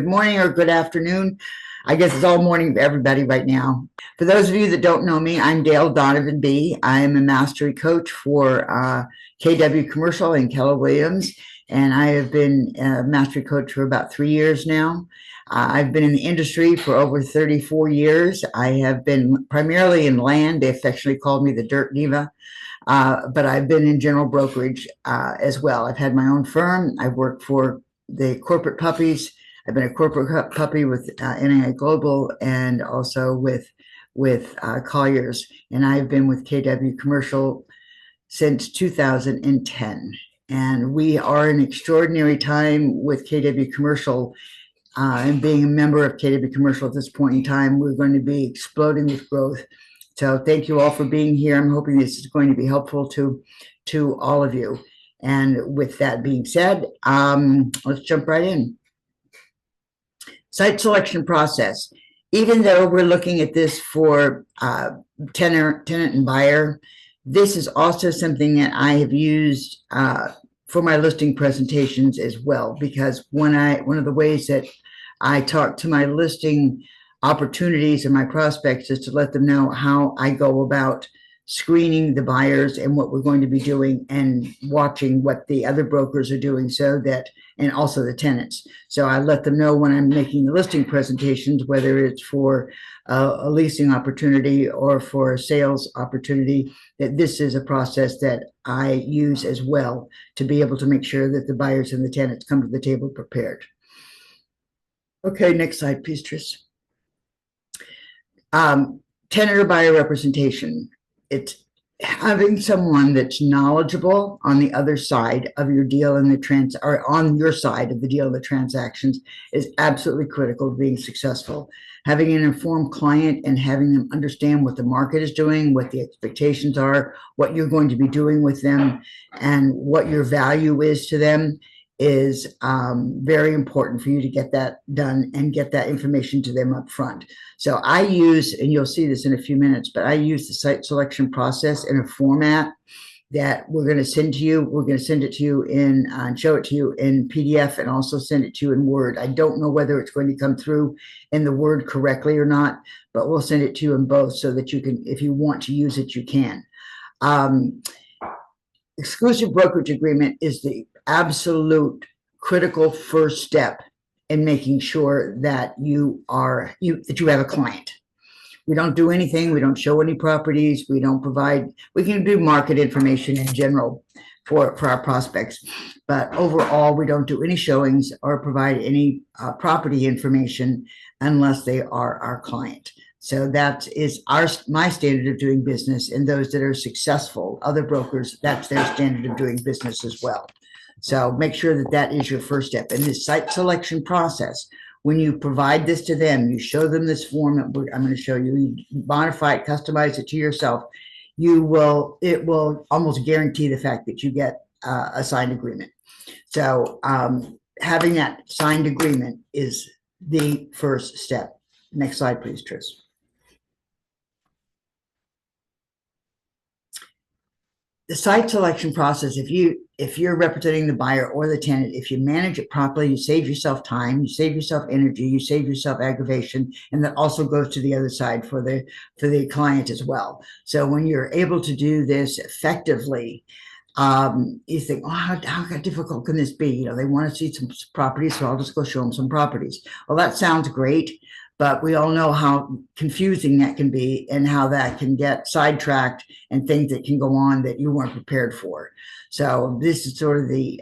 Good morning or good afternoon. I guess it's all morning for everybody right now. For those of you that don't know me, I'm Dale Donovan B. I am a mastery coach for KW Commercial and Keller Williams, and I have been a mastery coach for about 3 years now. I've been in the industry for over 34 years. I have been primarily in land. They affectionately called me the Dirt Diva. But I've been in general brokerage as well. I've had my own firm. I've worked for the corporate puppies. I've been a corporate puppy with NAI Global and also with Colliers. And I've been with KW Commercial since 2010. And we are an extraordinary time with KW Commercial. And being a member of KW Commercial at this point in time, we're going to be exploding with growth. So thank you all for being here. I'm hoping this is going to be helpful to all of you. And with that being said, let's jump right in. Site selection process. Even though we're looking at this for tenant and buyer, this is also something that I have used for my listing presentations as well, because one of the ways that I talk to my listing opportunities and my prospects is to let them know how I go about screening the buyers and what we're going to be doing and watching what the other brokers are doing, so that, and also the tenants. So I let them know when I'm making the listing presentations, whether it's for a leasing opportunity or for a sales opportunity, that this is a process that I use as well to be able to make sure that the buyers and the tenants come to the table prepared. Okay, next slide, please, Tris. Tenant or buyer representation. It's having someone that's knowledgeable on the other side of your deal and or on your side of the deal and the transactions is absolutely critical to being successful. Having an informed client and having them understand what the market is doing, what the expectations are, what you're going to be doing with them, and what your value is to them is very important for you to get that done and get that information to them up front. So I use, and you'll see this in a few minutes, but I use the site selection process in a format that we're going to send to you. We're going to send it to you in and show it to you in PDF and also send it to you in Word. I don't know whether it's going to come through in the Word correctly or not, but we'll send it to you in both so that you can, if you want to use it, you can. Exclusive brokerage agreement is the absolute critical first step in making sure that you have a client. We don't do anything. We don't show any properties. We don't provide. We can do market information in general for our prospects, but overall, we don't do any showings or provide any property information unless they are our client. So that is my standard of doing business, and those that are successful, other brokers, that's their standard of doing business as well. So make sure that that is your first step. In this site selection process, when you provide this to them, you show them this form that I'm going to show you, you modify it, customize it to yourself, it will almost guarantee the fact that you get a signed agreement. So having that signed agreement is the first step. Next slide, please, Tris. The site selection process, if you're representing the buyer or the tenant, if you manage it properly, you save yourself time, you save yourself energy, you save yourself aggravation, and that also goes to the other side for the client as well. So when you're able to do this effectively, you think, oh, how difficult can this be? They want to see some properties, so I'll just go show them some properties. Well, that sounds great, but we all know how confusing that can be and how that can get sidetracked and things that can go on that you weren't prepared for. So this is sort of the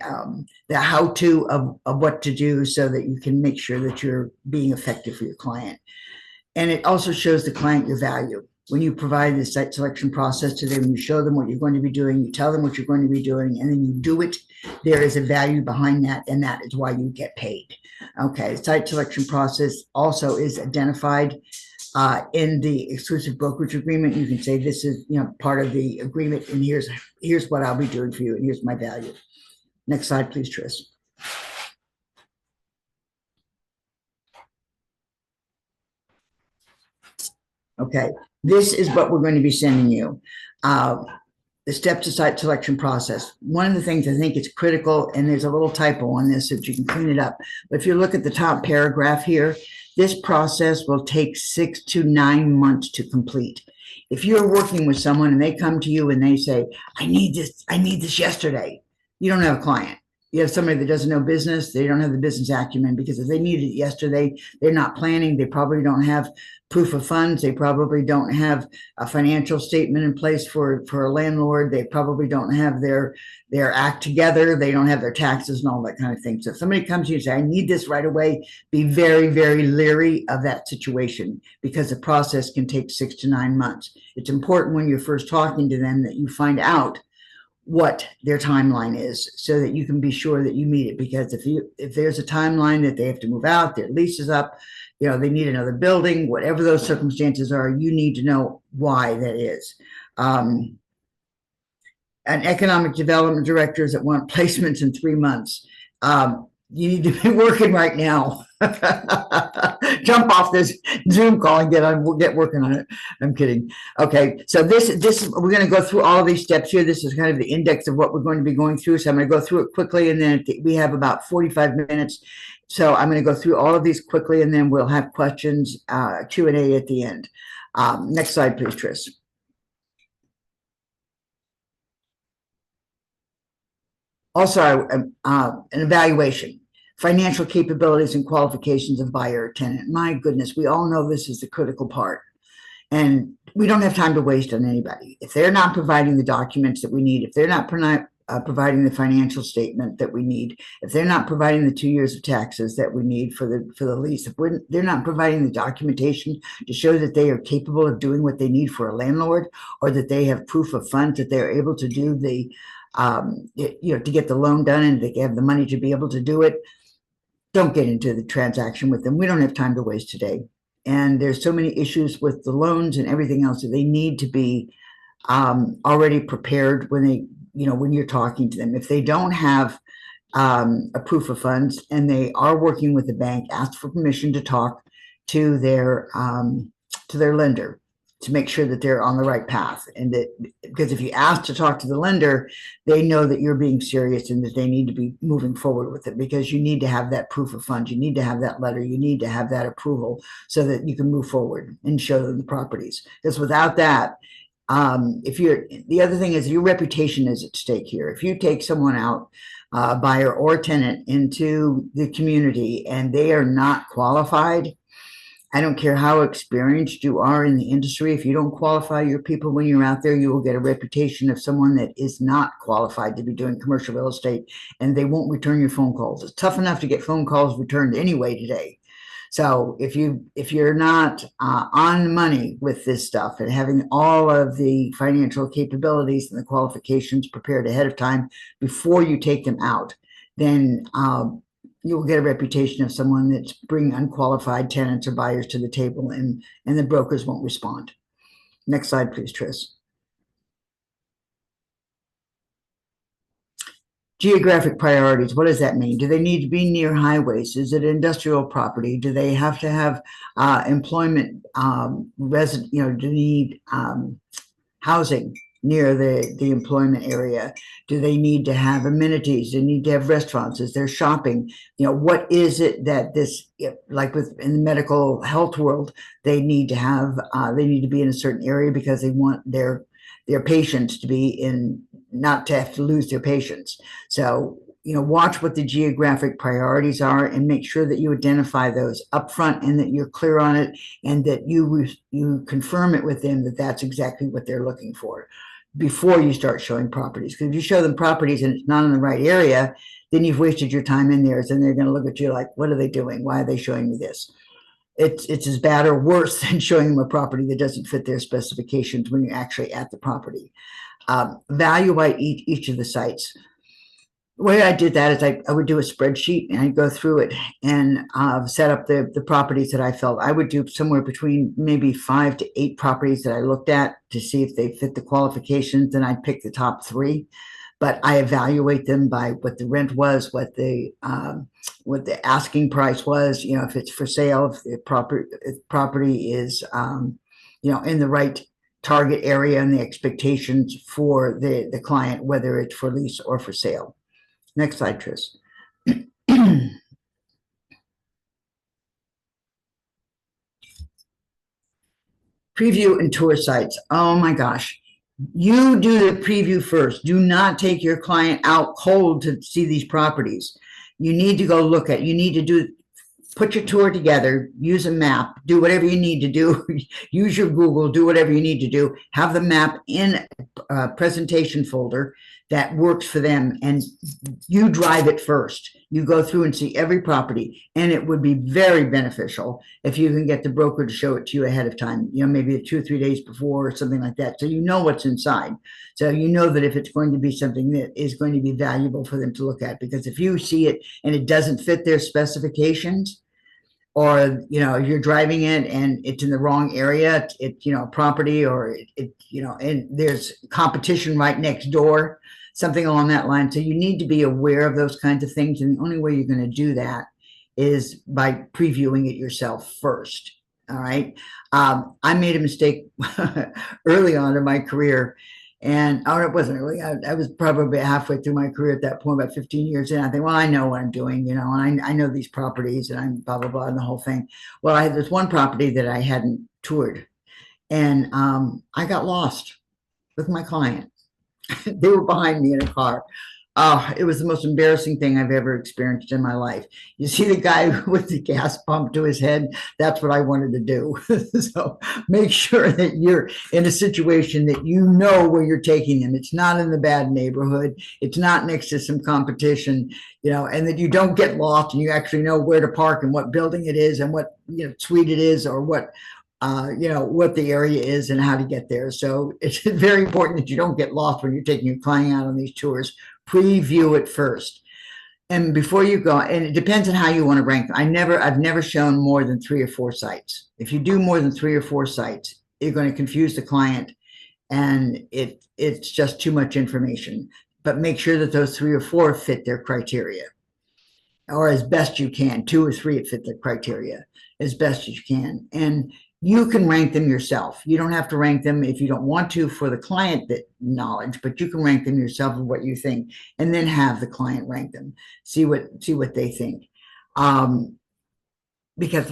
how-to of what to do so that you can make sure that you're being effective for your client. And it also shows the client your value. When you provide the site selection process to them, you show them what you're going to be doing, you tell them what you're going to be doing, and then you do it. There is a value behind that, and that is why you get paid. Okay, site selection process also is identified in the exclusive brokerage agreement. You can say this is part of the agreement, and here's what I'll be doing for you, and here's my value. Next slide, please, Tris. Okay, this is what we're going to be sending you. the steps to site selection process. One of the things I think is critical, and there's a little typo on this, if you can clean it up. But if you look at the top paragraph here, this process will take 6 to 9 months to complete. If you're working with someone and they come to you and they say, I need this yesterday, you don't have a client. You have somebody that doesn't know business. They don't have the business acumen, because if they need it yesterday, they're not planning. They probably don't have proof of funds. They probably don't have a financial statement in place for a landlord. They probably don't have their act together. They don't have their taxes and all that kind of thing. So if somebody comes to you and say, I need this right away, be very, very leery of that situation, because the process can take 6 to 9 months. It's important when you're first talking to them that you find out what their timeline is, so that you can be sure that you meet it. Because if there's a timeline that they have to move out, their lease is up, they need another building, whatever those circumstances are, you need to know why that is. And economic development directors that want placements in 3 months, you need to be working right now. Jump off this Zoom call and get working on it. I'm kidding. Okay, so this we're going to go through all of these steps here. This is kind of the index of what we're going to be going through. So I'm going to go through it quickly, and then we have about 45 minutes. So I'm going to go through all of these quickly, and then we'll have questions, Q&A at the end. Next slide, please, Tris. Also, an evaluation, financial capabilities and qualifications of buyer or tenant. My goodness, we all know this is the critical part. And we don't have time to waste on anybody. If they're not providing the documents that we need, if they're not providing the financial statement that we need, if they're not providing the 2 years of taxes that we need for the lease, if they're not providing the documentation to show that they are capable of doing what they need for a landlord, or that they have proof of funds that they're able to do to get the loan done and they have the money to be able to do it, don't get into the transaction with them. We don't have time to waste today. And there's so many issues with the loans and everything else that they need to be already prepared when you're talking to them. If they don't have a proof of funds and they are working with the bank, ask for permission to talk to their lender, to make sure that they're on the right path. And that, because if you ask to talk to the lender, they know that you're being serious and that they need to be moving forward with it, because you need to have that proof of funds. You need to have that letter. You need to have that approval so that you can move forward and show them the properties. Because without that, the other thing is your reputation is at stake here. If you take someone out, buyer or tenant, into the community and they are not qualified, I don't care how experienced you are in the industry. If you don't qualify your people when you're out there, you will get a reputation of someone that is not qualified to be doing commercial real estate, and they won't return your phone calls. It's tough enough to get phone calls returned anyway today. So if you're not on money with this stuff and having all of the financial capabilities and the qualifications prepared ahead of time before you take them out, then you'll get a reputation of someone that's bringing unqualified tenants or buyers to the table, and the brokers won't respond. Next slide, please, Tris. Geographic priorities. What does that mean? Do they need to be near highways? Is it industrial property? Do they have to have employment, do they need housing near the employment area? Do they need to have amenities? Do they need to have restaurants? Is there shopping? What is it that like in the medical health world, they need to have, they need to be in a certain area because they want their patients to be in, not to have to lose their patients. So, watch what the geographic priorities are and make sure that you identify those up front and that you're clear on it, and that you confirm it with them that that's exactly what they're looking for before you start showing properties. Because if you show them properties and it's not in the right area, then you've wasted your time in theirs, and they're going to look at you like, what are they doing? Why are they showing me this? It's as bad or worse than showing them a property that doesn't fit their specifications when you're actually at the property. Evaluate each of the sites. The way I did that is I would do a spreadsheet, and I'd go through it and set up the properties that I felt. I would do somewhere between maybe 5 to 8 properties that I looked at to see if they fit the qualifications. Then I'd pick the top 3, but I evaluate them by what the rent was, what the asking price was. If it's for sale, if the property is in the right target area and the expectations for the client, whether it's for lease or for sale. Next slide, Tris. Preview and tour sites. Oh my gosh. You do the preview first. Do not take your client out cold to see these properties. You need to go look at, you need to put your tour together, use a map, do whatever you need to do, use your Google, do whatever you need to do, have the map in a presentation folder that works for them, and you drive it first. You go through and see every property, and it would be very beneficial if you can get the broker to show it to you ahead of time, maybe 2 or 3 days before or something like that, so you know what's inside. So you know that if it's going to be something that is going to be valuable for them to look at, because if you see it and it doesn't fit their specifications, or you're driving it and it's in the wrong area, property, or and there's competition right next door, something along that line. So you need to be aware of those kinds of things, and the only way you're going to do that is by previewing it yourself first. All right. I made a mistake early on in my career. And it wasn't really, I was probably halfway through my career at that point, about 15 years in. I think, well, I know what I'm doing, and I know these properties, and I'm blah, blah, blah, and the whole thing. Well, I had this one property that I hadn't toured, and I got lost with my client. They were behind me in a car. Oh, it was the most embarrassing thing I've ever experienced in my life. You see the guy with the gas pump to his head? That's what I wanted to do. So make sure that you're in a situation that you know where you're taking them. It's not in the bad neighborhood. It's not next to some competition, and that you don't get lost, and you actually know where to park and what building it is and what suite it is, or what what the area is and how to get there. So it's very important that you don't get lost when you're taking your client out on these tours. Preview it first, and before you go, and it depends on how you want to rank them. I've never shown more than 3 or 4 sites. If you do more than 3 or 4 sites, you're going to confuse the client, and it's just too much information. But make sure that those 3 or 4 fit their criteria, or as best you can. 2 or 3 fit the criteria as best as you can, and you can rank them yourself. You don't have to rank them if you don't want to for the client knowledge, but you can rank them yourself of what you think, and then have the client rank them. See what they think. Because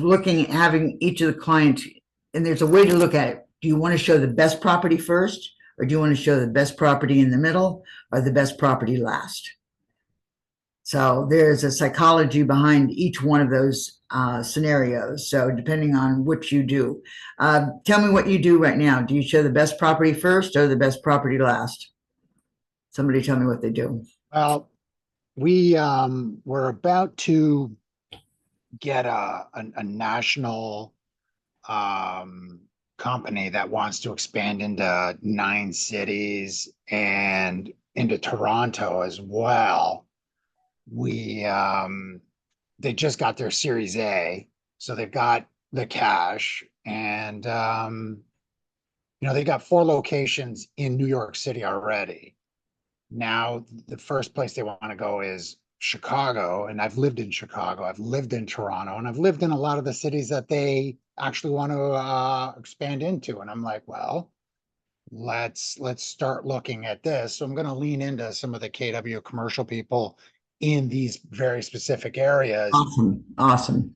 having each of the clients, and there's a way to look at it. Do you want to show the best property first, or do you want to show the best property in the middle, or the best property last? So there's a psychology behind each one of those scenarios. So depending on which you do, tell me what you do right now. Do you show the best property first or the best property last? Somebody tell me what they do. Well, we're about to get a national company that wants to expand into 9 cities and into Toronto as well. They just got their Series A, so they've got the cash, and they've got 4 locations in New York City already. Now, the first place they want to go is Chicago, and I've lived in Chicago, I've lived in Toronto, and I've lived in a lot of the cities that they actually want to expand into. And I'm like, well, let's start looking at this. So I'm going to lean into some of the KW commercial people in these very specific areas. Awesome.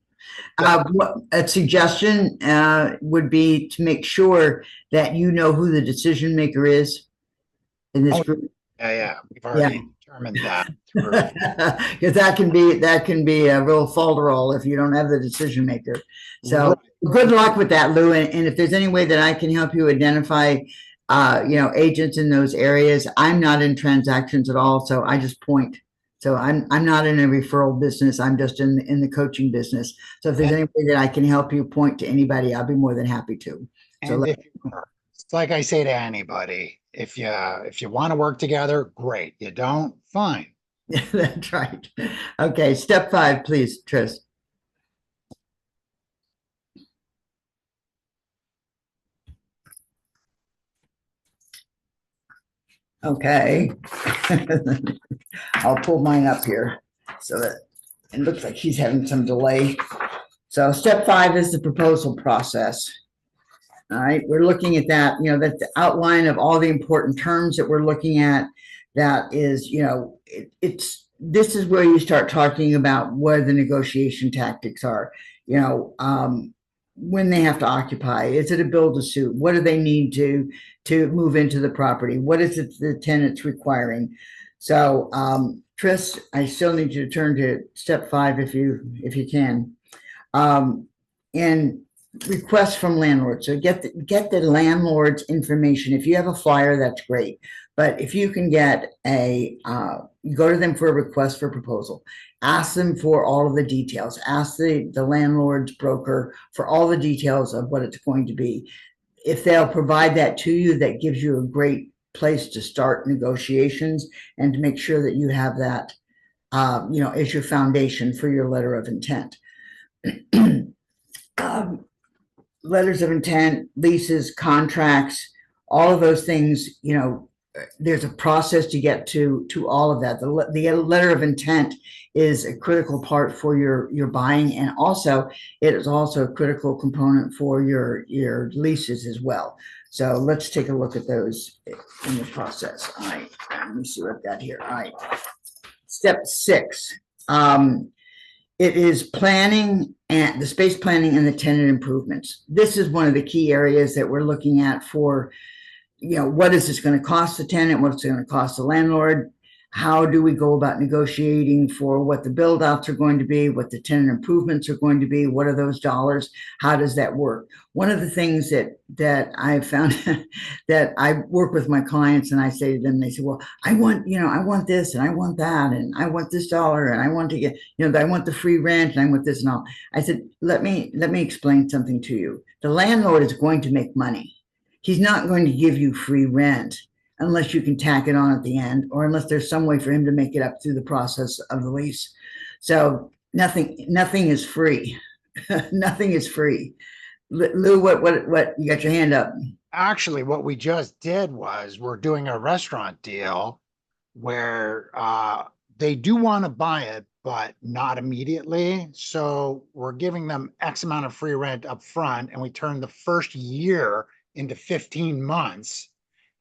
A suggestion would be to make sure that you know who the decision maker is in this group. Yeah, we've already determined that. Because that can be a real falderall if you don't have the decision maker. So good luck with that, Lou. And if there's any way that I can help you identify agents in those areas, I'm not in transactions at all, so I just point. So I'm not in a referral business. I'm just in the coaching business. So if there's any way that I can help you point to anybody, I'll be more than happy to. So it's like I say to anybody, if you want to work together, great. You don't, fine. That's right. Okay, step 5, please, Tris. Okay. I'll pull mine up here so that it looks like he's having some delay. So step 5 is the proposal process. All right, we're looking at that, that's the outline of all the important terms that we're looking at. That is, this is where you start talking about where the negotiation tactics are, when they have to occupy. Is it a build to suit? What do they need to move into the property? What is it the tenant's requiring? So, Tris, I still need you to turn to step 5 if you can. And requests from landlords. So get the landlord's information. If you have a flyer, that's great. But if you can get you go to them for a request for proposal, ask them for all of the details, ask the landlord's broker for all the details of what it's going to be. If they'll provide that to you, that gives you a great place to start negotiations and to make sure that you have that, as your foundation for your letter of intent. Letters of intent, leases, contracts, all of those things, there's a process to get to all of that. The letter of intent is a critical part for your buying, and also it is also a critical component for your leases as well. So let's take a look at those in the process. All right, let me see what I've got here. All right, step 6. It is planning and the space planning and the tenant improvements. This is one of the key areas that we're looking at for, what is this going to cost the tenant? What's it going to cost the landlord? How do we go about negotiating for what the build outs are going to be, what the tenant improvements are going to be? What are those dollars? How does that work? One of the things that I've found that I work with my clients and I say to them, they say, well, I want this and I want that and I want this dollar and I want to get, I want the free rent and I want this and all. I said, let me explain something to you. The landlord is going to make money. He's not going to give you free rent unless you can tack it on at the end, or unless there's some way for him to make it up through the process of the lease. So nothing is free. Nothing is free. Lou, what you got your hand up? Actually, what we just did was we're doing a restaurant deal where they do want to buy it, but not immediately. So we're giving them X amount of free rent up front, and we turn the first year into 15 months.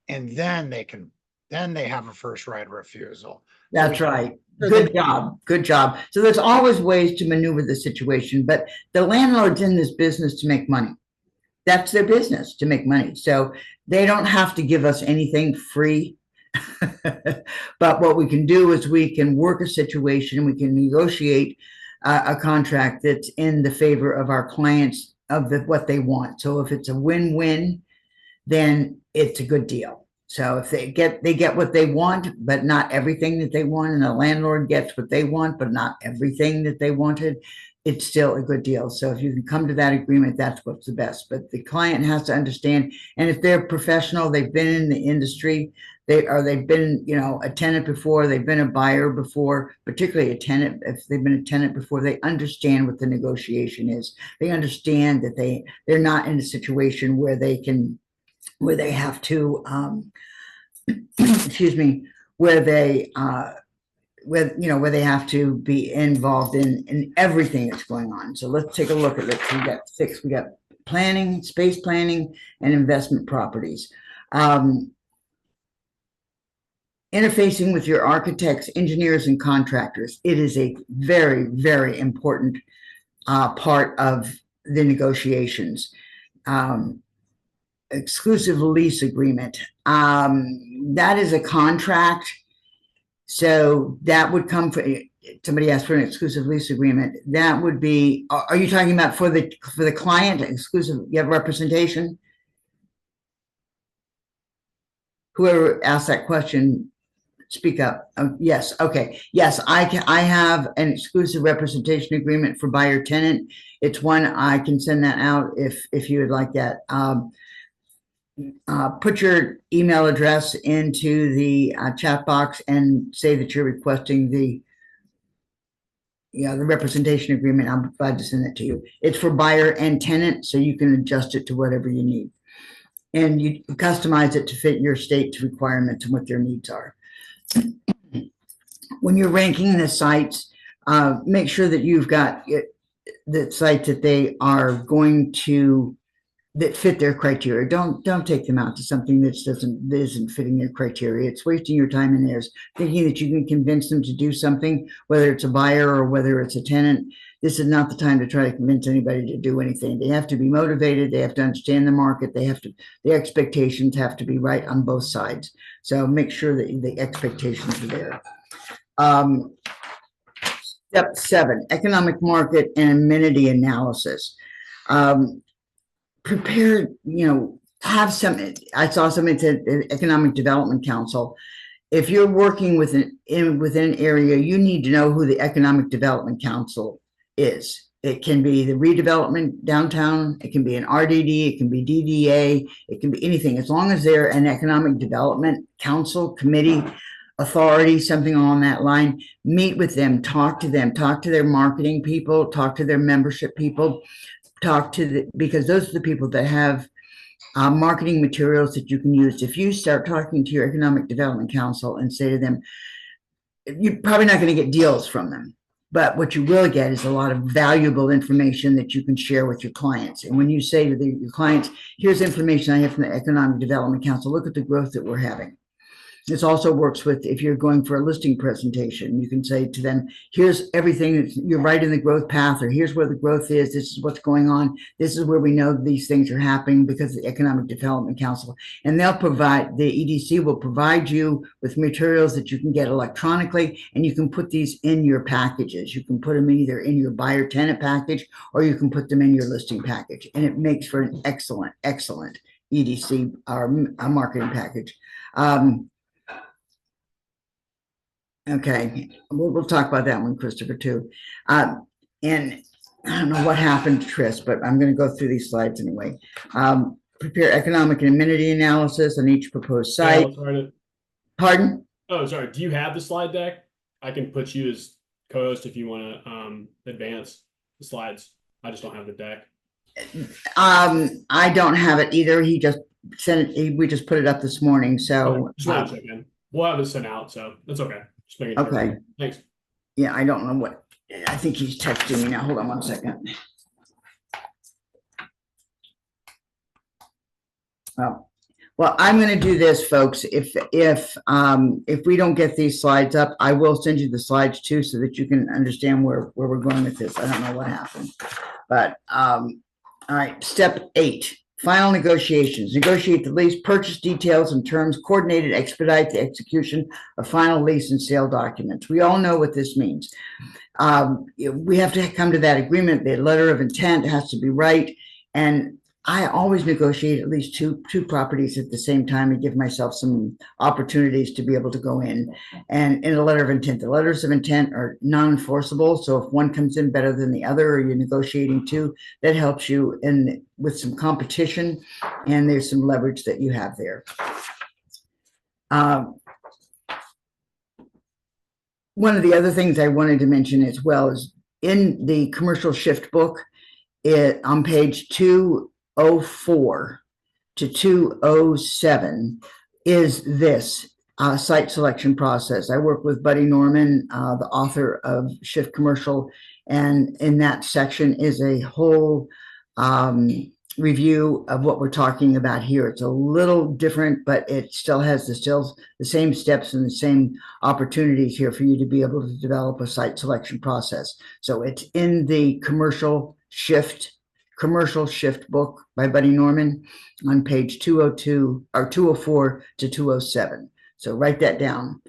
And then they have a first right of refusal. That's right. Good job. Good job. So there's always ways to maneuver the situation, but the landlord's in this business to make money. That's their business, to make money. So they don't have to give us anything free. But what we can do is we can work a situation, we can negotiate a contract that's in the favor of our clients of what they want. So if it's a win-win, then it's a good deal. So if they get what they want, but not everything that they want, and the landlord gets what they want, but not everything that they wanted, it's still a good deal. So if you can come to that agreement, that's what's the best. But the client has to understand, and if they're professional, they've been in the industry, they've been, a tenant before, they've been a buyer before, particularly a tenant. If they've been a tenant before, they understand what the negotiation is. They understand that they're not in a situation where they have to, excuse me, where they have to be involved in everything that's going on. So let's take a look at it. We got 6. We got planning, space planning, and investment properties. Interfacing with your architects, engineers, and contractors. It is a very, very important part of the negotiations. Exclusive lease agreement. That is a contract. So that would come for, somebody asked for an exclusive lease agreement. That would be, are you talking about for the client exclusive, you have representation? Whoever asked that question, speak up. Yes. Okay. Yes, I have an exclusive representation agreement for buyer tenant. It's one, I can send that out if you would like that. Put your email address into the chat box and say that you're requesting the representation agreement. I'm glad to send that to you. It's for buyer and tenant, so you can adjust it to whatever you need. And you customize it to fit your state's requirements and what their needs are. When you're ranking the sites, make sure that you've got the sites that they are going to that fit their criteria. Don't take them out to something that isn't fitting their criteria. It's wasting your time and theirs, thinking that you can convince them to do something, whether it's a buyer or whether it's a tenant. This is not the time to try to convince anybody to do anything. They have to be motivated. They have to understand the market. Their expectations have to be right on both sides. So make sure that the expectations are there. Step 7, economic market and amenity analysis. Prepare, have some, I saw something at the Economic Development Council. If you're working within an area, you need to know who the Economic Development Council is. It can be the redevelopment downtown, it can be an RDD, it can be DDA, it can be anything. As long as they're an Economic Development Council, committee, authority, something along that line, meet with them, talk to their marketing people, talk to their membership people, because those are the people that have marketing materials that you can use. If you start talking to your Economic Development Council and say to them, you're probably not going to get deals from them, but what you will get is a lot of valuable information that you can share with your clients. And when you say to your clients, here's information I have from the Economic Development Council, look at the growth that we're having. This also works with, if you're going for a listing presentation, you can say to them, here's everything, you're right in the growth path, or here's where the growth is, this is what's going on, this is where we know these things are happening because of the Economic Development Council. And the EDC will provide you with materials that you can get electronically, and you can put these in your packages. You can put them either in your buyer tenant package, or you can put them in your listing package. And it makes for an excellent, excellent EDC, our marketing package. Okay, we'll talk about that one, Christopher, too. And I don't know what happened to Tris, but I'm going to go through these slides anyway. Prepare economic and amenity analysis on each proposed site. Pardon? Oh, sorry. Do you have the slide deck? I can put you as co-host if you want to advance the slides. I just don't have the deck. I don't have it either. He just sent it. We just put it up this morning. So just want to check in. We'll have it sent out, so that's okay. Just making sure. Okay. Thanks. Yeah, I don't know what. I think he's texting me now. Hold on one second. Oh, well, I'm going to do this, folks. If we don't get these slides up, I will send you the slides too, so that you can understand where we're going with this. I don't know what happened, but all right. Step 8. Final negotiations. Negotiate the lease, purchase details and terms, coordinate and expedite the execution of final lease and sale documents. We all know what this means. We have to come to that agreement. The letter of intent has to be right. And I always negotiate at least two properties at the same time and give myself some opportunities to be able to go in. And in a letter of intent, the letters of intent are non-enforceable. So if one comes in better than the other, or you're negotiating two, that helps you with some competition, and there's some leverage that you have there. One of the other things I wanted to mention as well is in the commercial shift book, on page 204 to 207 is this site selection process. I work with Buddy Norman, the author of Shift Commercial, and in that section is a whole review of what we're talking about here. It's a little different, but it still has the same steps and the same opportunities here for you to be able to develop a site selection process. So it's in the commercial shift book by Buddy Norman on page 202 or 204 to 207. So write that down.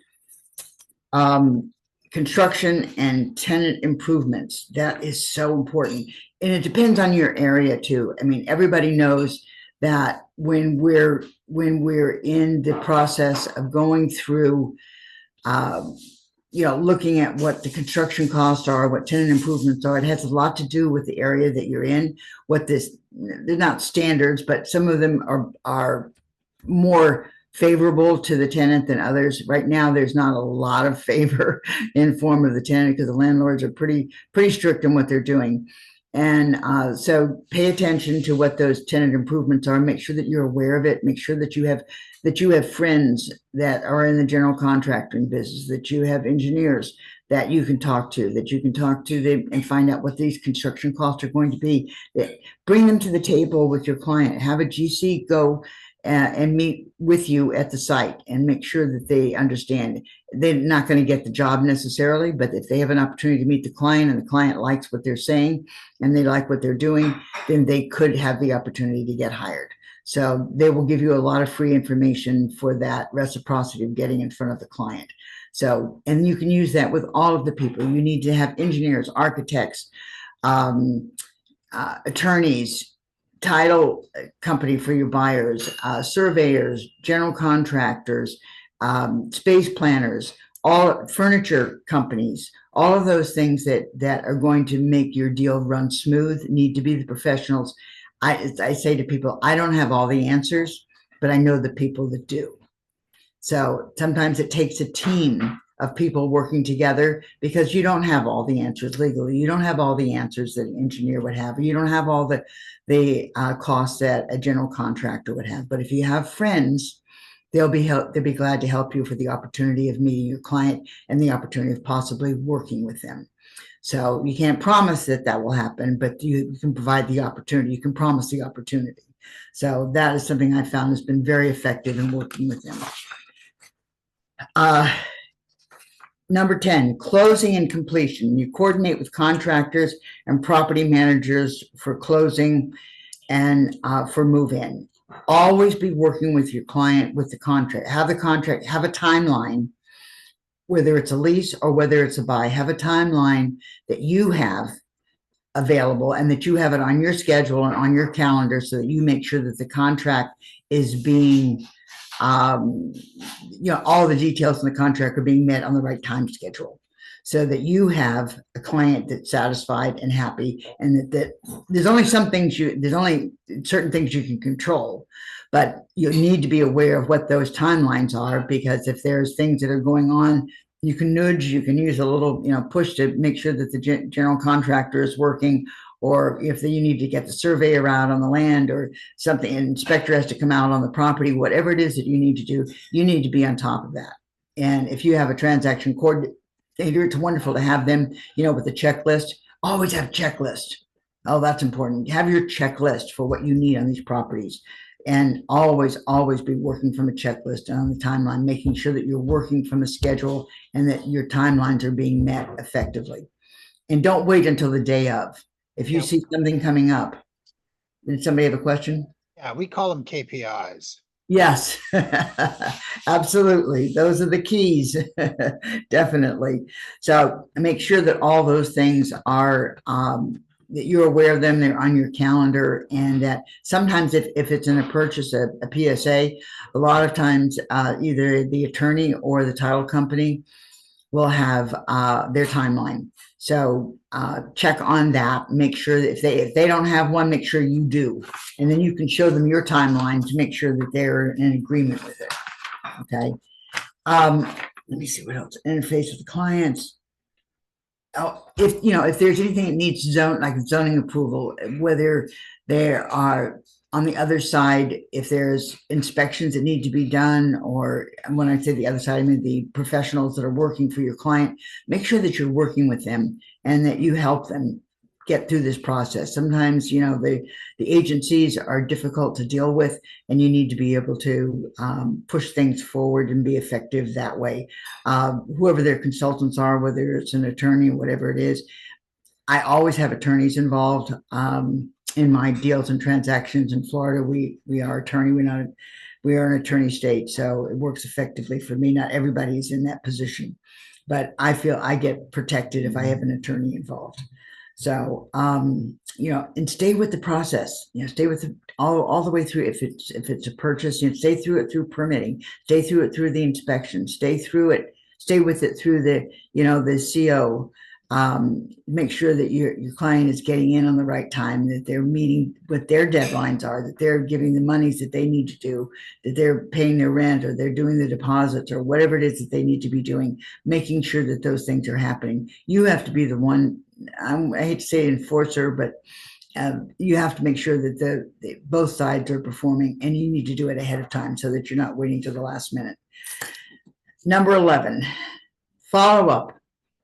Construction and tenant improvements. That is so important. And it depends on your area too. I mean, everybody knows that when we're in the process of going through, looking at what the construction costs are, what tenant improvements are, it has a lot to do with the area that you're in. They're not standards, but some of them are more favorable to the tenant than others. Right now, there's not a lot of favor in form of the tenant because the landlords are pretty strict in what they're doing. And so pay attention to what those tenant improvements are. Make sure that you're aware of it. Make sure that you have friends that are in the general contracting business, that you have engineers that you can talk to, them and find out what these construction costs are going to be. Bring them to the table with your client. Have a GC go and meet with you at the site and make sure that they understand. They're not going to get the job necessarily, but if they have an opportunity to meet the client and the client likes what they're saying and they like what they're doing, then they could have the opportunity to get hired. So they will give you a lot of free information for that reciprocity of getting in front of the client. So, and you can use that with all of the people. You need to have engineers, architects, attorneys, title company for your buyers, surveyors, general contractors, space planners, all furniture companies, all of those things that are going to make your deal run smooth need to be the professionals. I say to people, I don't have all the answers, but I know the people that do. So sometimes it takes a team of people working together because you don't have all the answers legally. You don't have all the answers that an engineer would have. Or you don't have all the costs that a general contractor would have. But if you have friends, they'll be glad to help you for the opportunity of meeting your client and the opportunity of possibly working with them. So you can't promise that will happen, but you can provide the opportunity. You can promise the opportunity. So that is something I found has been very effective in working with them. Number 10, closing and completion. You coordinate with contractors and property managers for closing and for move-in. Always be working with your client with the contract. Have a timeline, whether it's a lease or whether it's a buy. Have a timeline that you have available and that you have it on your schedule and on your calendar so that you make sure that the contract is being all the details in the contract are being met on the right time schedule so that you have a client that's satisfied and happy, and that there's only certain things you can control, but you need to be aware of what those timelines are, because if there's things that are going on, you can nudge, you can use a little, push to make sure that the general contractor is working, or if you need to get the surveyor out on the land or something, an inspector has to come out on the property, whatever it is that you need to do, you need to be on top of that. And if you have a transaction coordinator, it's wonderful to have them, with a checklist. Always have a checklist. Oh, that's important. Have your checklist for what you need on these properties. And always be working from a checklist and on the timeline, making sure that you're working from a schedule and that your timelines are being met effectively. And don't wait until the day of. If you see something coming up, did somebody have a question? Yeah, we call them KPIs. Yes, absolutely. Those are the keys, definitely. So make sure that all those things are, that you're aware of them, they're on your calendar, and that sometimes if it's in a purchase, a PSA, a lot of times either the attorney or the title company will have their timeline. So check on that. Make sure that if they don't have one, make sure you do, and then you can show them your timeline to make sure that they're in agreement with it. Okay. Let me see what else. Interface with the clients. Oh, if there's anything that needs zoning approval, whether there are on the other side, if there's inspections that need to be done, or when I say the other side, I mean the professionals that are working for your client, make sure that you're working with them and that you help them get through this process. Sometimes, the agencies are difficult to deal with, and you need to be able to push things forward and be effective that way. Whoever their consultants are, whether it's an attorney or whatever it is, I always have attorneys involved. In my deals and transactions in Florida, we are attorney. We are an attorney state, so it works effectively for me. Not everybody's in that position, but I feel I get protected if I have an attorney involved. So, and stay with the process. Stay with all the way through. If it's a purchase, stay through it through permitting. Stay through it through the inspection. Stay with it through the the CO. Make sure that your client is getting in on the right time, that they're meeting what their deadlines are, that they're giving the monies that they need to do, that they're paying their rent, or they're doing the deposits, or whatever it is that they need to be doing, making sure that those things are happening. You have to be the one, I hate to say enforcer, but you have to make sure that both sides are performing, and you need to do it ahead of time so that you're not waiting till the last minute. Number 11, follow up.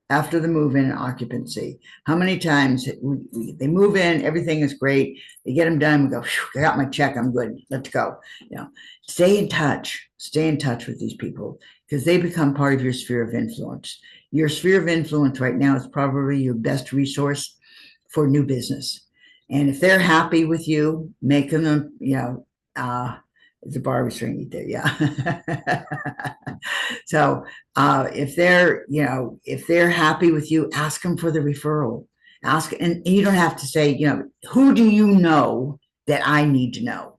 after the move-in and occupancy? How many times they move in, everything is great, they get them done, we go, I got my check, I'm good, let's go. You know, stay in touch with these people, because they become part of your sphere of influence. Your sphere of influence right now is probably your best resource for new business. And if they're happy with you, making them, the bar was ringing there, yeah. So if they're happy with you, ask them for the referral. Ask, and you don't have to say, who do you know that I need to know?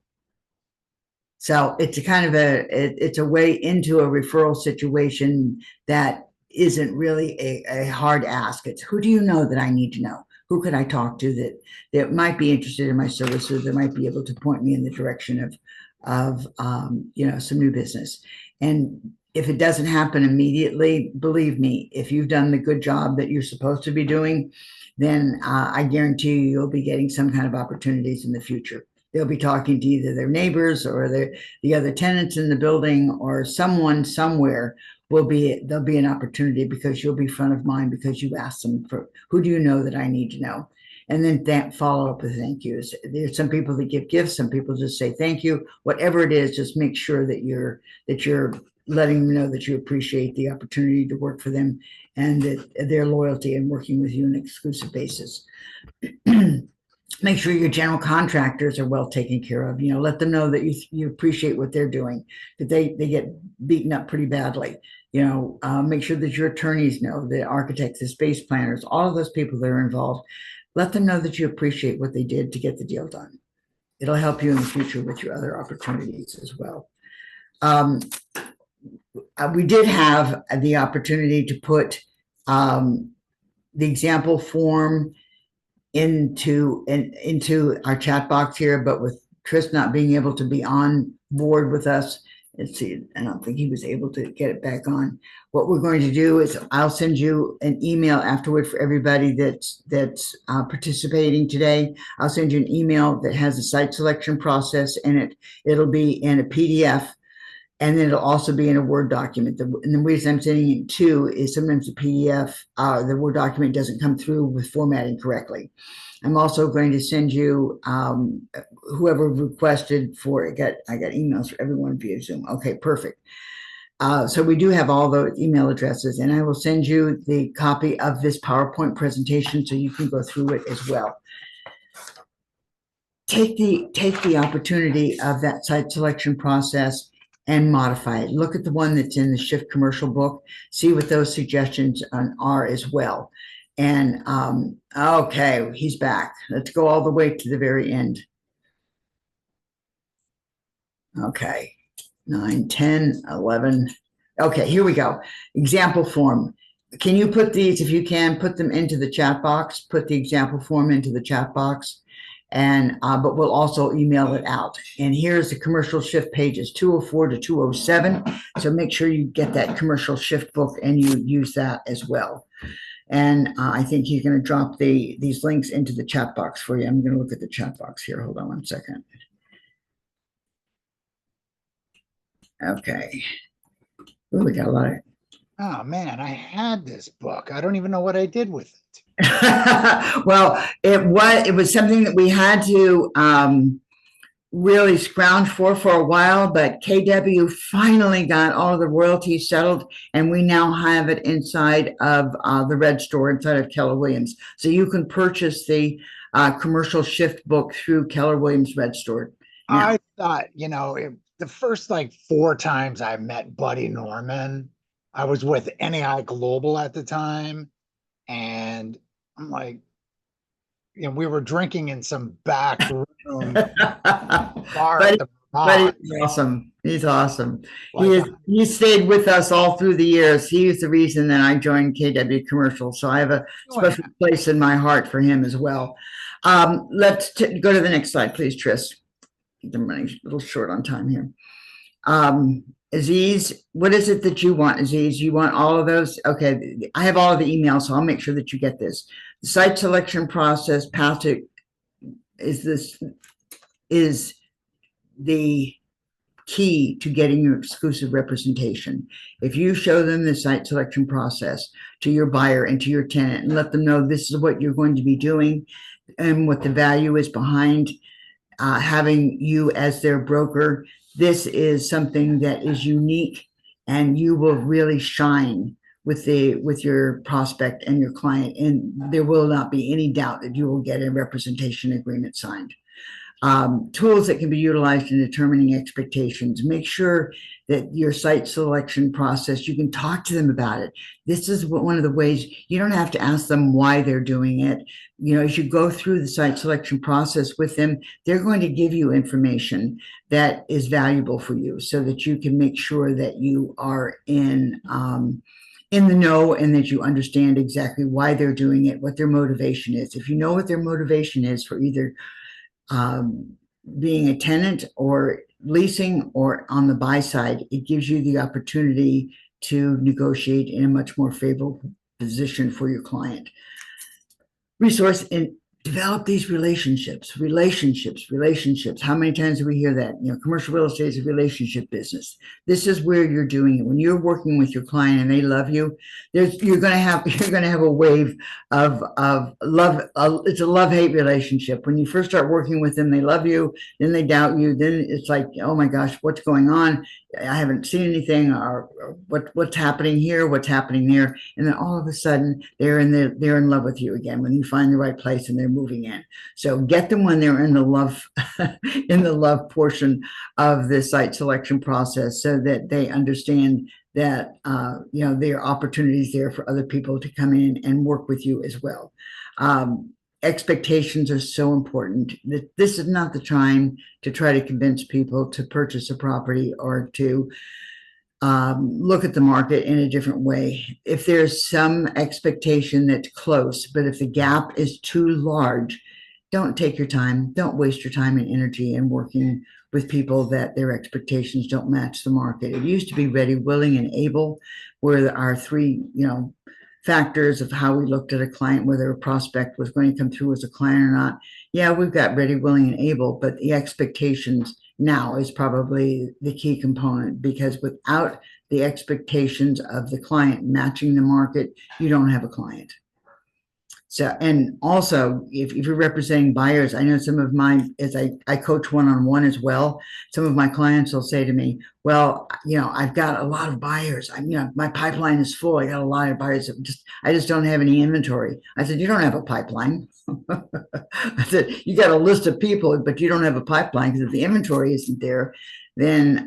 So it's a kind of it's a way into a referral situation that isn't really a hard ask. It's, who do you know that I need to know? Who could I talk to that might be interested in my services, that might be able to point me in the direction of some new business? And if it doesn't happen immediately, believe me, if you've done the good job that you're supposed to be doing, then I guarantee you'll be getting some kind of opportunities in the future. They'll be talking to either their neighbors or the other tenants in the building, or someone somewhere there'll be an opportunity, because you'll be front of mind, because you asked them for, who do you know that I need to know? And then that follow up with thank yous. There's some people that give gifts, some people just say thank you. Whatever it is, just make sure that you're letting them know that you appreciate the opportunity to work for them, and that their loyalty in working with you on an exclusive basis. Make sure your general contractors are well taken care of. Let them know that you appreciate what they're doing, that they get beaten up pretty badly. Make sure that your attorneys know, the architects, the space planners, all of those people that are involved. Let them know that you appreciate what they did to get the deal done. It'll help you in the future with your other opportunities as well. We did have the opportunity to put the example form into our chat box here, but with Chris not being able to be on board with us, let's see, I don't think he was able to get it back on. What we're going to do is I'll send you an email afterward for everybody that's participating today. I'll send you an email that has a site selection process in it. It'll be in a PDF, and then it'll also be in a Word document. And the reason I'm sending it to is sometimes the PDF, the Word document doesn't come through with formatting correctly. I'm also going to send you whoever requested for it. I got emails for everyone via Zoom. Okay, perfect. So we do have all those email addresses, and I will send you the copy of this PowerPoint presentation so you can go through it as well. Take the opportunity of that site selection process and modify it. Look at the one that's in the Shift Commercial book. See what those suggestions are as well. And okay, he's back. Let's go all the way to the very end. Okay, 9, 10, 11. Okay, here we go. Example form. Can you put these, if you can, put them into the chat box, put the example form into the chat box, and but we'll also email it out. And here's the commercial shift pages, 204 to 207. So make sure you get that commercial shift book and you use that as well. And I think he's going to drop these links into the chat box for you. I'm going to look at the chat box here. Hold on one second. Okay. Ooh, we got a lot of. Oh man, I had this book. I don't even know what I did with it. Well, it was something that we had to really scrounge for a while, but KW finally got all of the royalties settled, and we now have it inside of the Red Store, inside of Keller Williams. So you can purchase the commercial shift book through Keller Williams Red Store. Now, I thought, the first 4 times I met Buddy Norman, I was with NAI Global at the time, and I'm like, we were drinking in some back room bar at the but he's awesome. He's awesome. He stayed with us all through the years. He is the reason that I joined KW Commercial. So I have a special place in my heart for him as well. Let's go to the next slide, please, Tris. I'm running a little short on time here. Aziz, what is it that you want, Aziz? You want all of those? Okay, I have all of the emails, so I'll make sure that you get this. The site selection process is the key to getting your exclusive representation. If you show them the site selection process to your buyer and to your tenant and let them know this is what you're going to be doing and what the value is behind having you as their broker, this is something that is unique and you will really shine with your prospect and your client, and there will not be any doubt that you will get a representation agreement signed. Tools that can be utilized in determining expectations. Make sure that your site selection process, you can talk to them about it. This is one of the ways. You don't have to ask them why they're doing it. You know, as you go through the site selection process with them, they're going to give you information that is valuable for you so that you can make sure that you are in the know and that you understand exactly why they're doing it, what their motivation is. If you know what their motivation is for either being a tenant or leasing or on the buy side, it gives you the opportunity to negotiate in a much more favorable position for your client. Resource and develop these relationships. How many times do we hear that? You know, commercial real estate is a relationship business. This is where you're doing it. When you're working with your client and they love you, you're going to have a wave of love. It's a love-hate relationship. When you first start working with them, they love you, then they doubt you, then it's like, oh my gosh, what's going on? I haven't seen anything, or what's happening here, what's happening there, and then all of a sudden they're in love with you again when you find the right place and they're moving in. So get them when they're in the love in the love portion of the site selection process, so that they understand that you know, there are opportunities there for other people to come in and work with you as well. Expectations are so important. That this is not the time to try to convince people to purchase a property or to look at the market in a different way. If there's some expectation that's close, but if the gap is too large, don't take your time. Don't waste your time and energy in working with people that their expectations don't match the market. It used to be ready, willing, and able were our three, you know, factors of how we looked at a client, whether a prospect was going to come through as a client or not. Yeah, we've got ready, willing, and able, but the expectations now is probably the key component, because without the expectations of the client matching the market, you don't have a client. So, and also, if you're representing buyers, I know some of mine, as I coach one-on-one as well, some of my clients will say to me, well, you know, I've got a lot of buyers. You know, my pipeline is full. I got a lot of buyers. I just don't have any inventory. I said, you don't have a pipeline. I said, you got a list of people, but you don't have a pipeline, because if the inventory isn't there, then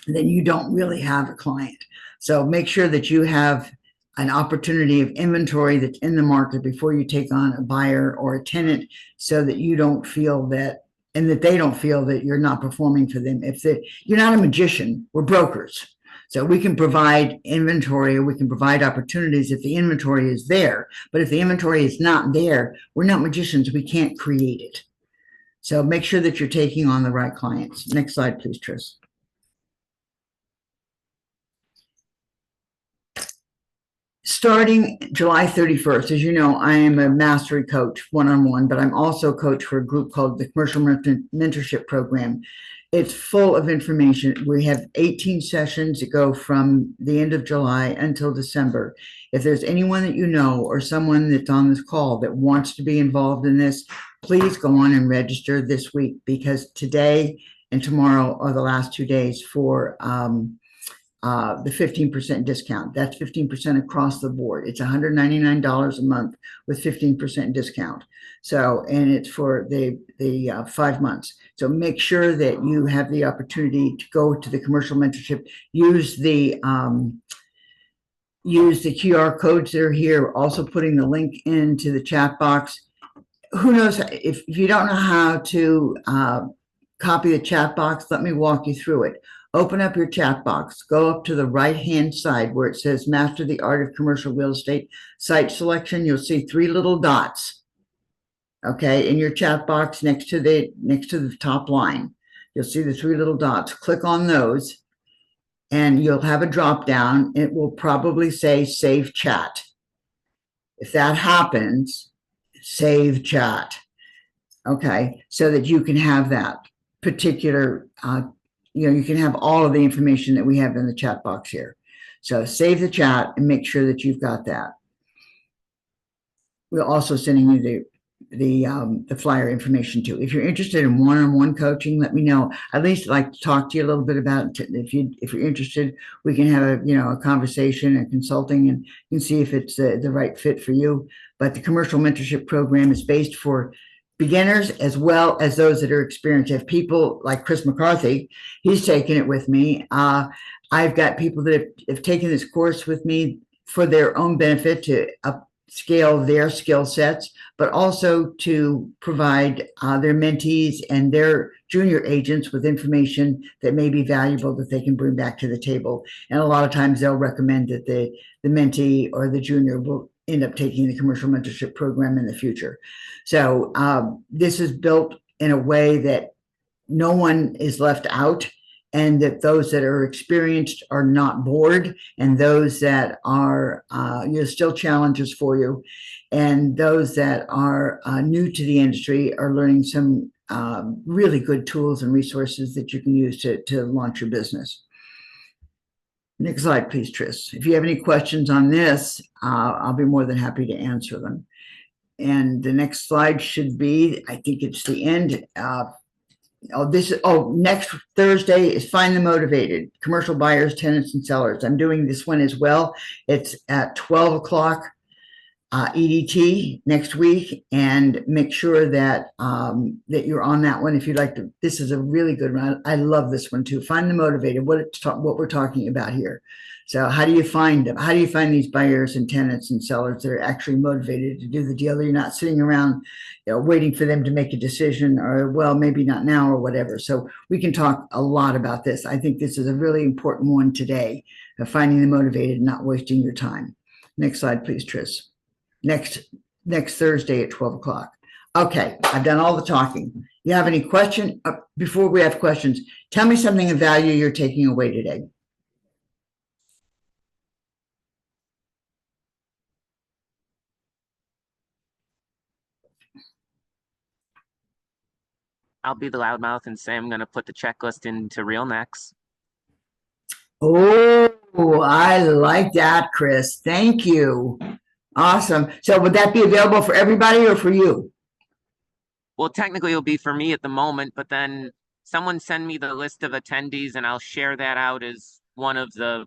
you don't really have a client. So make sure that you have an opportunity of inventory that's in the market before you take on a buyer or a tenant, so that you don't feel that, and that they don't feel that you're not performing for them. You're not a magician, we're brokers. So we can provide inventory, or we can provide opportunities if the inventory is there. But if the inventory is not there, we're not magicians, we can't create it. So make sure that you're taking on the right clients. Next slide, please, Tris. Starting July 31st, as you know, I am a mastery coach one-on-one, but I'm also a coach for a group called the Commercial Mentorship Program. It's full of information. We have 18 sessions that go from the end of July until December. If there's anyone that you know or someone that's on this call that wants to be involved in this, please go on and register this week, because today and tomorrow are the last 2 days for the 15% discount. That's 15% across the board. It's $199 a month with 15% discount. So, and it's for the 5 months. So make sure that you have the opportunity to go to the commercial mentorship. Use the QR codes that are here. Also putting the link into the chat box. Who knows, if you don't know how to copy the chat box, let me walk you through it. Open up your chat box, go up to the right-hand side where it says Master the Art of Commercial Real Estate Site Selection. You'll see 3 little dots, okay, in your chat box next to the top line. You'll see the 3 little dots. Click on those, and you'll have a drop down. It will probably say Save Chat. If that happens, save chat, okay, so that you can have that particular you can have all of the information that we have in the chat box here. So save the chat and make sure that you've got that. We're also sending you the flyer information too. If you're interested in one-on-one coaching, let me know. I'd at least like to talk to you a little bit about it. If you're interested, we can have a conversation and consulting, and you can see if it's the right fit for you. But the commercial mentorship program is based for beginners as well as those that are experienced. If people like Chris McCarthy, he's taken it with me. I've got people that have taken this course with me for their own benefit to upscale their skill sets, but also to provide their mentees and their junior agents with information that may be valuable that they can bring back to the table. And a lot of times they'll recommend that the mentee or the junior will end up taking the commercial mentorship program in the future. So this is built in a way that no one is left out, and that those that are experienced are not bored, and those that are still challenges for you, and those that are new to the industry are learning some really good tools and resources that you can use to launch your business. Next slide, please, Tris. If you have any questions on this, I'll be more than happy to answer them. And the next slide should be, I think it's the end. Next Thursday is Find the Motivated, Commercial Buyers, Tenants, and Sellers. I'm doing this one as well. It's at 12 o'clock EDT next week, and make sure that that you're on that one if you'd like to. This is a really good one. I love this one too. Find the Motivated, what we're talking about here. So how do you find them? How do you find these buyers and tenants and sellers that are actually motivated to do the deal? You're not sitting around waiting for them to make a decision, or, well, maybe not now or whatever. So we can talk a lot about this. I think this is a really important one today, of finding the motivated and not wasting your time. Next slide, please, Tris. Next Thursday at 12 o'clock. Okay, I've done all the talking. You have any question? Before we have questions, tell me something of value you're taking away today. I'll be the loudmouth and say I'm going to put the checklist into RealNext. Oh, I like that, Chris. Thank you. Awesome. So would that be available for everybody or for you? Well, technically it'll be for me at the moment, but then someone send me the list of attendees and I'll share that out as one of the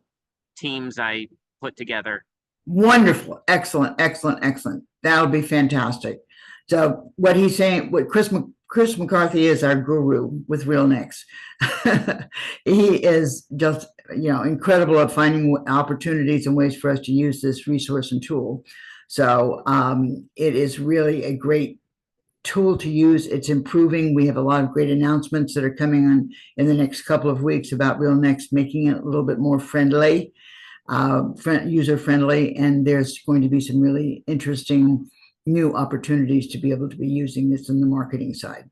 teams I put together. Wonderful. Excellent, excellent, excellent. That'll be fantastic. So what he's saying, what Chris McCarthy is our guru with RealNext. He is just, incredible at finding opportunities and ways for us to use this resource and tool. So it is really a great tool to use. It's improving. We have a lot of great announcements that are coming on in the next couple of weeks about RealNext, making it a little bit more friendly, user-friendly, and there's going to be some really interesting new opportunities to be able to be using this in the marketing side.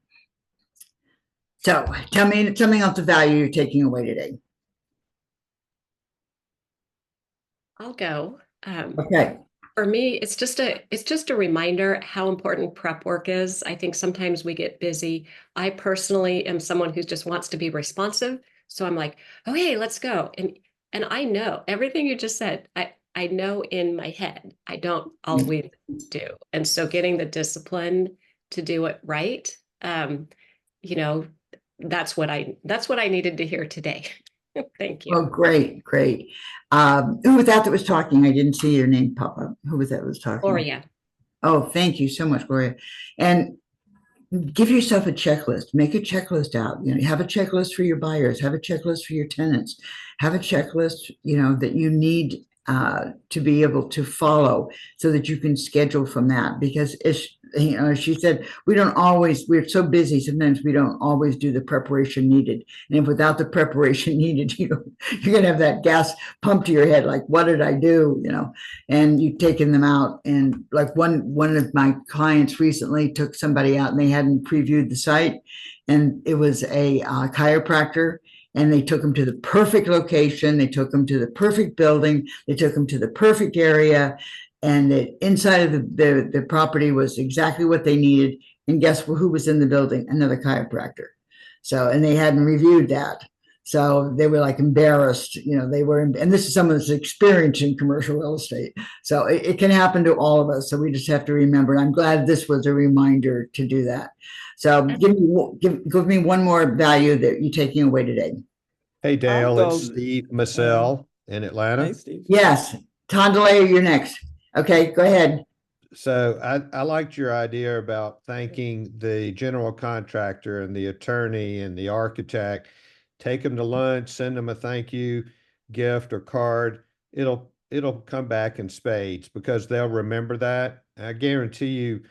So tell me something else of value you're taking away today. I'll go. Okay. For me, it's just a reminder how important prep work is. I think sometimes we get busy. I personally am someone who just wants to be responsive. So I'm like, oh, hey, let's go. And I know everything you just said. I know in my head. I don't always do. And so getting the discipline to do it right, that's what I needed to hear today. Thank you. Oh, great, great. Who was that was talking? I didn't see your name pop up. Who was that was talking? Gloria. Oh, thank you so much, Gloria. And give yourself a checklist. Make a checklist out. Have a checklist for your buyers. Have a checklist for your tenants. Have a checklist, that you need to be able to follow, so that you can schedule from that. Because she said, we're so busy, sometimes we don't always do the preparation needed. And if without the preparation needed, you're going to have that gas pumped to your head, like, what did I do? And you've taken them out. And like one of my clients recently took somebody out and they hadn't previewed the site. And it was a chiropractor. And they took them to the perfect location. They took them to the perfect building. They took them to the perfect area. And the inside of the property was exactly what they needed. And guess who was in the building? Another chiropractor. So, and they hadn't reviewed that. So they were like embarrassed, they were, and this is someone that's experienced in commercial real estate. So it can happen to all of us. So we just have to remember. And I'm glad this was a reminder to do that. So give me one more value that you're taking away today. Hey, Dale, I'll it's go, Steve Massell in Atlanta. Hey, Steve. Yes. Tondele, you're next. Okay, go ahead. So I liked your idea about thanking the general contractor and the attorney and the architect. Take them to lunch, send them a thank you gift or card. It'll come back in spades because they'll remember that. I guarantee you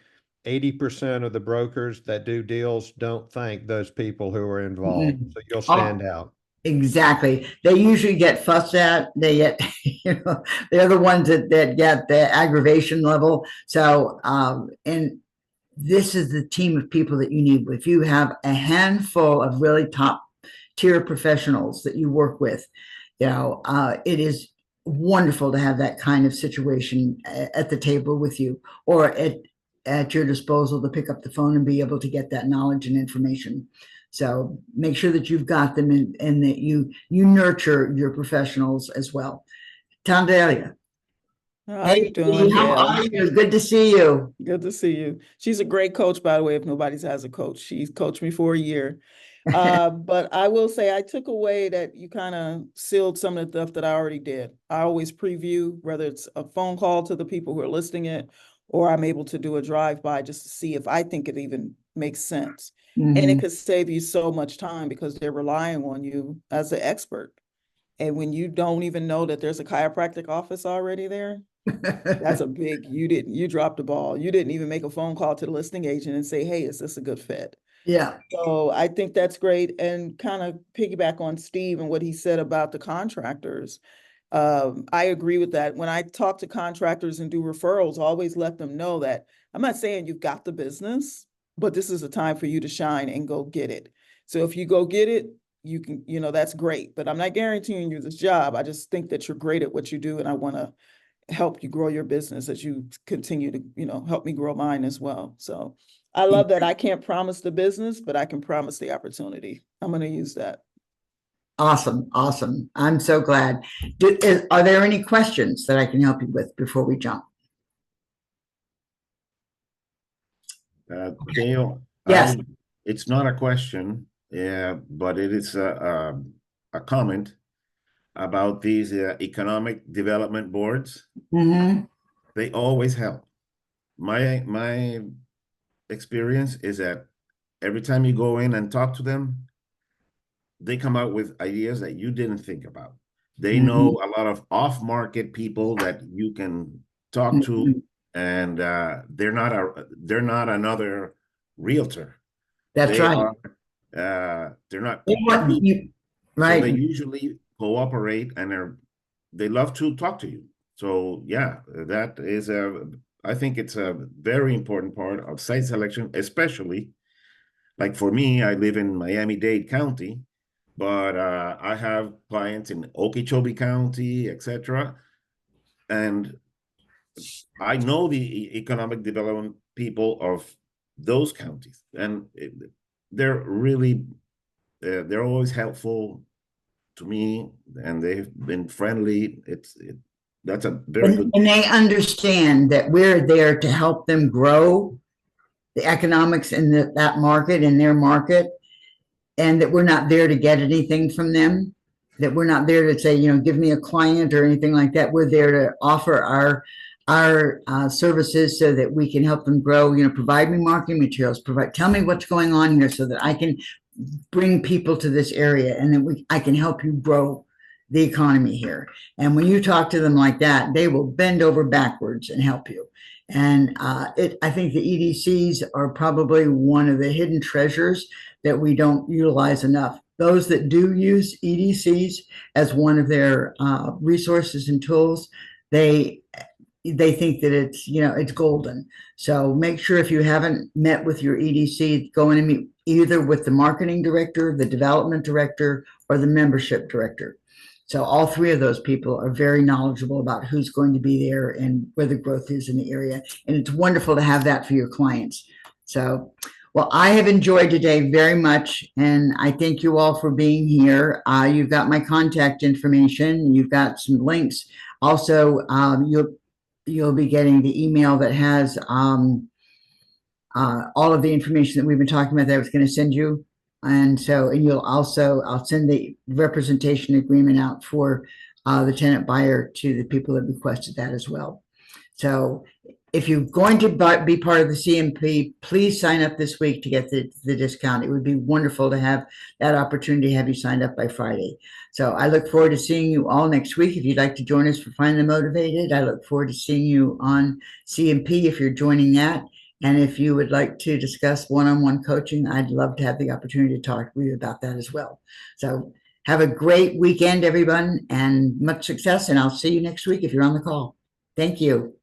80% of the brokers that do deals don't thank those people who are involved. So you'll stand out. Exactly. They usually get fussed at. They get, they're the ones that get the aggravation level. So, and this is the team of people that you need. If you have a handful of really top tier professionals that you work with, it is wonderful to have that kind of situation at the table with you, or at your disposal to pick up the phone and be able to get that knowledge and information. So make sure that you've got them and that you nurture your professionals as well. Tandalia. How you doing? How are you? Good to see you. Good to see you. She's a great coach, by the way, if nobody has a coach. She's coached me for a year. But I will say I took away that you kind of sealed some of the stuff that I already did. I always preview, whether it's a phone call to the people who are listing it, or I'm able to do a drive-by just to see if I think it even makes sense. And it could save you so much time because they're relying on you as an expert. And when you don't even know that there's a chiropractic office already there, that's a big, you dropped the ball. You didn't even make a phone call to the listing agent and say, hey, is this a good fit? Yeah. So I think that's great. And kind of piggyback on Steve and what he said about the contractors. I agree with that. When I talk to contractors and do referrals, I always let them know that I'm not saying you've got the business, but this is a time for you to shine and go get it. So if you go get it, you can, that's great, but I'm not guaranteeing you this job. I just think that you're great at what you do. And I want to help you grow your business as you continue to, help me grow mine as well. So I love that. I can't promise the business, but I can promise the opportunity. I'm going to use that. Awesome. Awesome. I'm so glad. Are there any questions that I can help you with before we jump? Dale, Yes. It's not a question, but it is a comment about these economic development boards. They always help. My experience is that every time you go in and talk to them, they come out with ideas that you didn't think about. They know a lot of off-market people that you can talk to, and they're not another realtor. That's right. They're not. Right. So they usually cooperate, and they love to talk to you. So yeah, that is I think it's a very important part of site selection, especially like for me, I live in Miami-Dade County, but I have clients in Okeechobee County, etc. And I know the economic development people of those counties, and they're really, they're always helpful to me, and they've been friendly. That's a very good. And they understand that we're there to help them grow the economics in that market, in their market, and that we're not there to get anything from them, that we're not there to say, give me a client or anything like that. We're there to offer our services so that we can help them grow, provide me marketing materials, tell me what's going on here so that I can bring people to this area, and then I can help you grow the economy here. And when you talk to them like that, they will bend over backwards and help you. And I think the EDCs are probably one of the hidden treasures that we don't utilize enough. Those that do use EDCs as one of their resources and tools, they think that it's golden. So make sure if you haven't met with your EDC, go in and meet either with the marketing director, the development director, or the membership director. So all three of those people are very knowledgeable about who's going to be there and where the growth is in the area. And it's wonderful to have that for your clients. So, Well, I have enjoyed today very much, and I thank you all for being here. You've got my contact information. You've got some links. Also, you'll be getting the email that has all of the information that we've been talking about that I was going to send you. And you'll also, I'll send the representation agreement out for the tenant buyer to the people that requested that as well. So if you're going to be part of the CMP, please sign up this week to get the discount. It would be wonderful to have that opportunity to have you signed up by Friday. So I look forward to seeing you all next week. If you'd like to join us for Finally Motivated, I look forward to seeing you on CMP if you're joining that. And if you would like to discuss one-on-one coaching, I'd love to have the opportunity to talk with you about that as well. So have a great weekend, everyone, and much success. And I'll see you next week if you're on the call. Thank you.